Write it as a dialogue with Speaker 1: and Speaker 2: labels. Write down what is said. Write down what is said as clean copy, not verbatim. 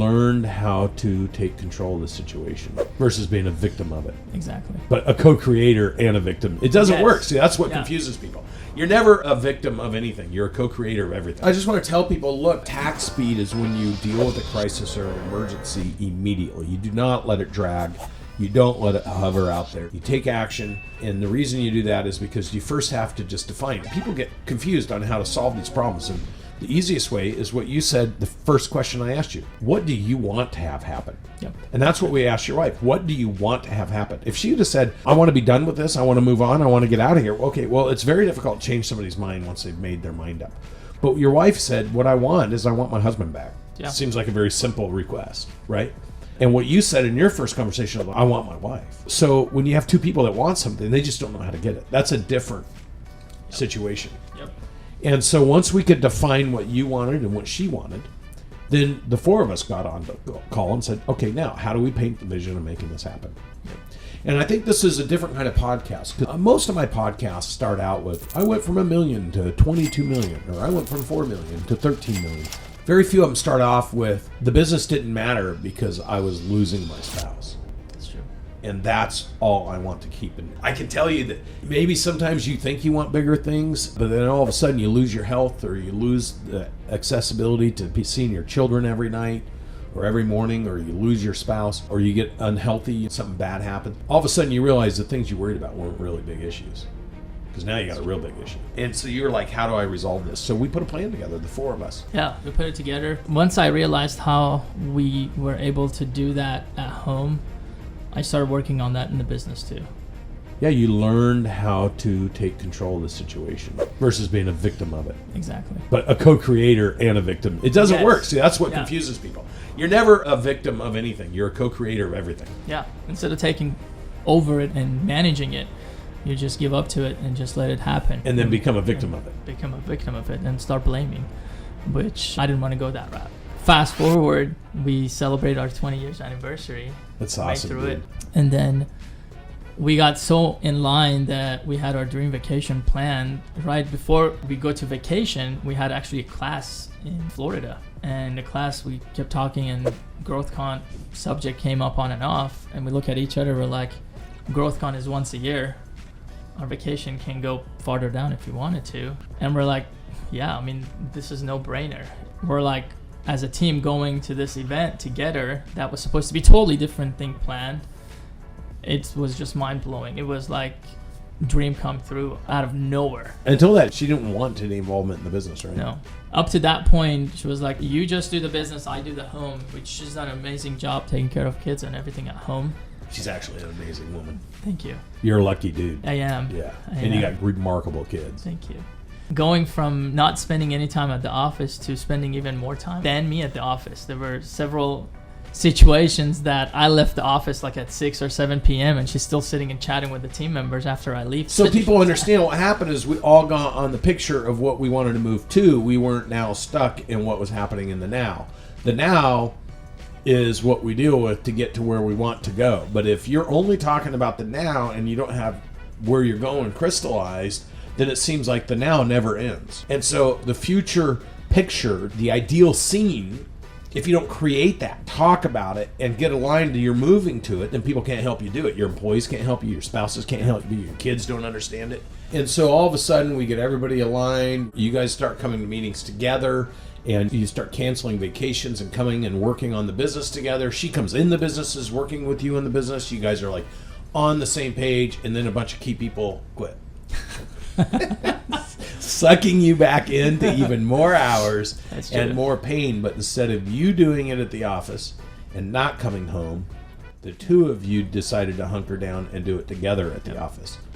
Speaker 1: learned how to take control of the situation versus being a victim of it.
Speaker 2: Exactly.
Speaker 1: But a co-creator and a victim, it doesn't
Speaker 2: Yes.
Speaker 1: work. See, that's what
Speaker 2: Yeah.
Speaker 1: confuses people. You're never a victim of anything. You're a co-creator of everything. I just want to tell people, look, tax speed is when you deal with a crisis or an emergency immediately. You do not let it drag. You don't let it hover out there. You take action, and the reason you do that is because you first have to just define it. People get confused on how to solve these problems, and the easiest way is what you said, the first question I asked you. What do you want to have happen?
Speaker 2: Yep.
Speaker 1: And that's what we asked your wife. What do you want to have happen? If she would have said, I want to be done with this, I want to move on, I want to get out of here. Okay, well, it's very difficult to change somebody's mind once they've made their mind up. But your wife said, what I want is I want my husband back.
Speaker 2: Yeah.
Speaker 1: Seems like a very simple request, right? And what you said in your first conversation, I want my wife. So when you have two people that want something, they just don't know how to get it. That's a different situation.
Speaker 2: Yep.
Speaker 1: And so once we could define what you wanted and what she wanted, then the four of us got on the call and said, okay, now how do we paint the vision of making this happen? And I think this is a different kind of podcast. 'Cause most of my podcasts start out with, I went from $1 million to 22 million, or I went from 4 million to 13 million. Very few of them start off with, the business didn't matter because I was losing my spouse.
Speaker 2: That's true.
Speaker 1: And that's all I want to keep. And I can tell you that maybe sometimes you think you want bigger things, but then all of a sudden you lose your health, or you lose the accessibility to be seeing your children every night or every morning, or you lose your spouse, or you get unhealthy and something bad happens. All of a sudden you realize the things you worried about weren't really big issues. Because now you got a real big issue. And so you're like, how do I resolve this? So we put a plan together, the four of us.
Speaker 2: Yeah, we put it together. Once I realized how we were able to do that at home, I started working on that in the business too.
Speaker 1: Yeah, you learned how to take control of the situation versus being a victim of it.
Speaker 2: Exactly.
Speaker 1: But a co-creator and a victim, it doesn't
Speaker 2: Yes.
Speaker 1: work. See, that's what
Speaker 2: Yeah.
Speaker 1: confuses people. You're never a victim of anything. You're a co-creator of everything.
Speaker 2: Yeah. Instead of taking over it and managing it, you just give up to it and just let it happen.
Speaker 1: And then become a victim of it.
Speaker 2: Become a victim of it and start blaming, which I didn't want to go that route. Fast forward, we celebrate our 20 years anniversary.
Speaker 1: That's
Speaker 2: Right
Speaker 1: awesome,
Speaker 2: through
Speaker 1: dude.
Speaker 2: it. And then we got so in line that we had our dream vacation planned. Right before we go to vacation, we had actually a class in Florida. And the class, we kept talking, and GrowthCon subject came up on and off. And we look at each other, we're like, GrowthCon is once a year. Our vacation can go farther down if you wanted to. And we're like, yeah, I mean, this is no brainer. We're like, as a team going to this event together, that was supposed to be totally different thing planned. It was just mind blowing. It was like dream come true out of nowhere.
Speaker 1: Until that, she didn't want any involvement in the business, right?
Speaker 2: No. Up to that point, she was like, you just do the business, I do the home, which she's done an amazing job taking care of kids and everything at home.
Speaker 1: She's actually an amazing woman.
Speaker 2: Thank you.
Speaker 1: You're a lucky dude.
Speaker 2: I am.
Speaker 1: Yeah.
Speaker 2: I
Speaker 1: And you
Speaker 2: am.
Speaker 1: got remarkable kids.
Speaker 2: Thank you. Going from not spending any time at the office to spending even more time than me at the office. There were several situations that I left the office like at 6 or 7 p.m. and she's still sitting and chatting with the team members after I leave.
Speaker 1: So people understand what happened is we all got on the picture of what we wanted to move to. We weren't now stuck in what was happening in the now. The now is what we deal with to get to where we want to go. But if you're only talking about the now and you don't have where you're going crystallized, then it seems like the now never ends. And so the future picture, the ideal scene, if you don't create that, talk about it, and get aligned to you're moving to it, then people can't help you do it. Your employees can't help you. Your spouses can't help you. Your kids don't understand it. And so all of a sudden we get everybody aligned. You guys start coming to meetings together, and you start canceling vacations and coming and working on the business together. She comes in the businesses, working with you in the business. You guys are like on the same page, and then a bunch of key people quit. Sucking you back into even more hours and more pain. But instead of you doing it at the office and not coming home, the two of you decided to hunker down and do it together at the office.